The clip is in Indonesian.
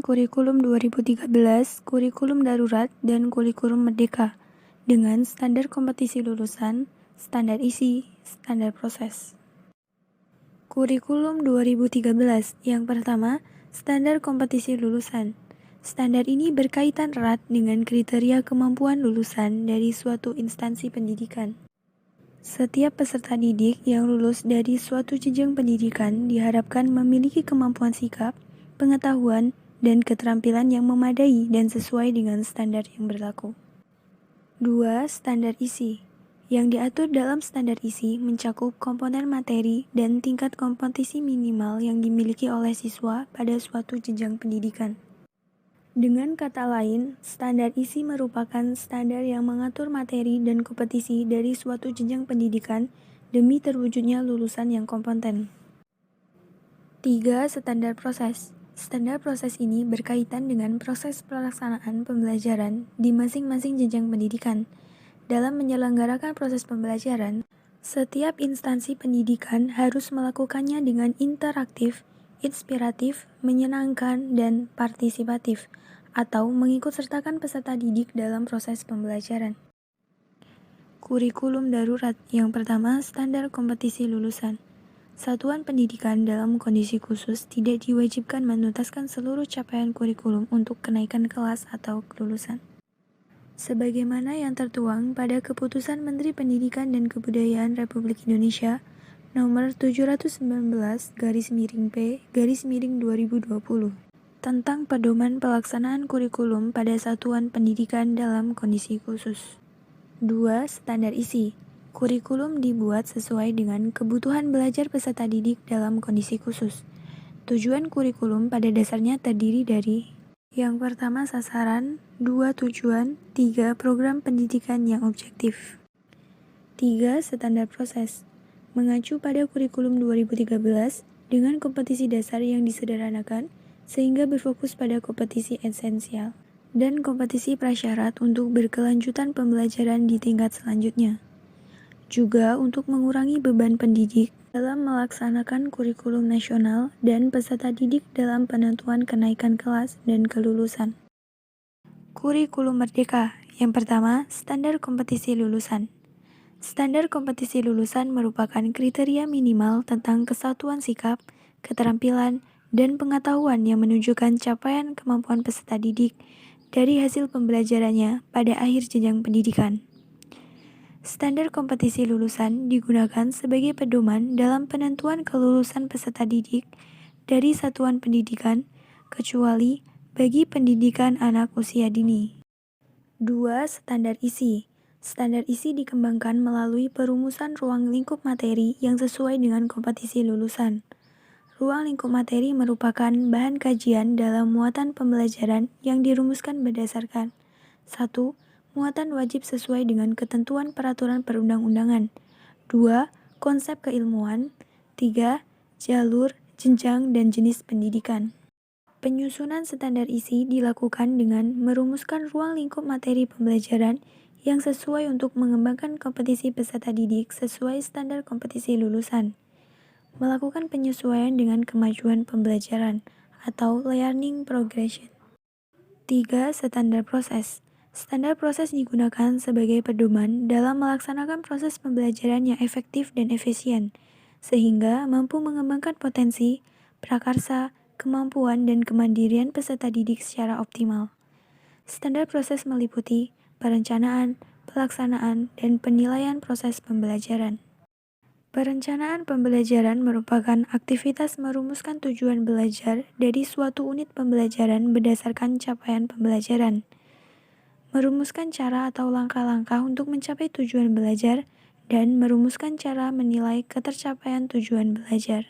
kurikulum 2013, kurikulum darurat, dan kurikulum merdeka dengan standar kompetisi lulusan, standar isi, standar proses. Kurikulum 2013 yang pertama, standar kompetisi lulusan. Standar ini berkaitan erat dengan kriteria kemampuan lulusan dari suatu instansi pendidikan. Setiap peserta didik yang lulus dari suatu jenjang pendidikan diharapkan memiliki kemampuan sikap, pengetahuan, dan keterampilan yang memadai dan sesuai dengan standar yang berlaku. 2. Standar isi. Yang diatur dalam standar isi mencakup komponen materi dan tingkat kompetisi minimal yang dimiliki oleh siswa pada suatu jenjang pendidikan. Dengan kata lain, standar isi merupakan standar yang mengatur materi dan kompetisi dari suatu jenjang pendidikan demi terwujudnya lulusan yang kompeten. 3. Standar proses. Standar proses ini berkaitan dengan proses pelaksanaan pembelajaran di masing-masing jenjang pendidikan. Dalam menyelenggarakan proses pembelajaran, setiap instansi pendidikan harus melakukannya dengan interaktif, inspiratif, menyenangkan, dan partisipatif, atau mengikutsertakan peserta didik dalam proses pembelajaran. Kurikulum darurat yang pertama, standar kompetisi lulusan. Satuan pendidikan dalam kondisi khusus tidak diwajibkan menuntaskan seluruh capaian kurikulum untuk kenaikan kelas atau kelulusan. Sebagaimana yang tertuang pada Keputusan Menteri Pendidikan dan Kebudayaan Republik Indonesia Nomor 719/P/2020 tentang pedoman pelaksanaan kurikulum pada satuan pendidikan dalam kondisi khusus. 2. Standar isi. Kurikulum dibuat sesuai dengan kebutuhan belajar peserta didik dalam kondisi khusus. Tujuan kurikulum pada dasarnya terdiri dari: yang pertama, sasaran. 2. Tujuan. 3. Program pendidikan yang objektif. 3. Standar proses. Mengacu pada kurikulum 2013 dengan kompetisi dasar yang disederhanakan, sehingga berfokus pada kompetisi esensial dan kompetisi prasyarat untuk berkelanjutan pembelajaran di tingkat selanjutnya. Juga untuk mengurangi beban pendidik dalam melaksanakan kurikulum nasional dan peserta didik dalam penentuan kenaikan kelas dan kelulusan. Kurikulum merdeka. Yang pertama, standar kompetisi lulusan. Standar kompetisi lulusan merupakan kriteria minimal tentang kesatuan sikap, keterampilan, dan pengetahuan yang menunjukkan capaian kemampuan peserta didik dari hasil pembelajarannya pada akhir jenjang pendidikan. Standar kompetisi lulusan digunakan sebagai pedoman dalam penentuan kelulusan peserta didik dari satuan pendidikan, kecuali bagi pendidikan anak usia dini. 2. Standar isi. Standar isi dikembangkan melalui perumusan ruang lingkup materi yang sesuai dengan kompetisi lulusan. Ruang lingkup materi merupakan bahan kajian dalam muatan pembelajaran yang dirumuskan berdasarkan: 1. Muatan wajib sesuai dengan ketentuan peraturan perundang-undangan. 2. Konsep keilmuan. 3. Jalur, jenjang, dan jenis pendidikan. Penyusunan standar isi dilakukan dengan merumuskan ruang lingkup materi pembelajaran yang sesuai untuk mengembangkan kompetisi peserta didik sesuai standar kompetisi lulusan. Melakukan penyesuaian dengan kemajuan pembelajaran atau learning progression. 3. Standar proses. Standar proses digunakan sebagai pedoman dalam melaksanakan proses pembelajaran yang efektif dan efisien, sehingga mampu mengembangkan potensi, prakarsa, kemampuan, dan kemandirian peserta didik secara optimal. Standar proses meliputi perencanaan, pelaksanaan, dan penilaian proses pembelajaran. Perencanaan pembelajaran merupakan aktivitas merumuskan tujuan belajar dari suatu unit pembelajaran berdasarkan capaian pembelajaran. Merumuskan cara atau langkah-langkah untuk mencapai tujuan belajar, dan merumuskan cara menilai ketercapaian tujuan belajar.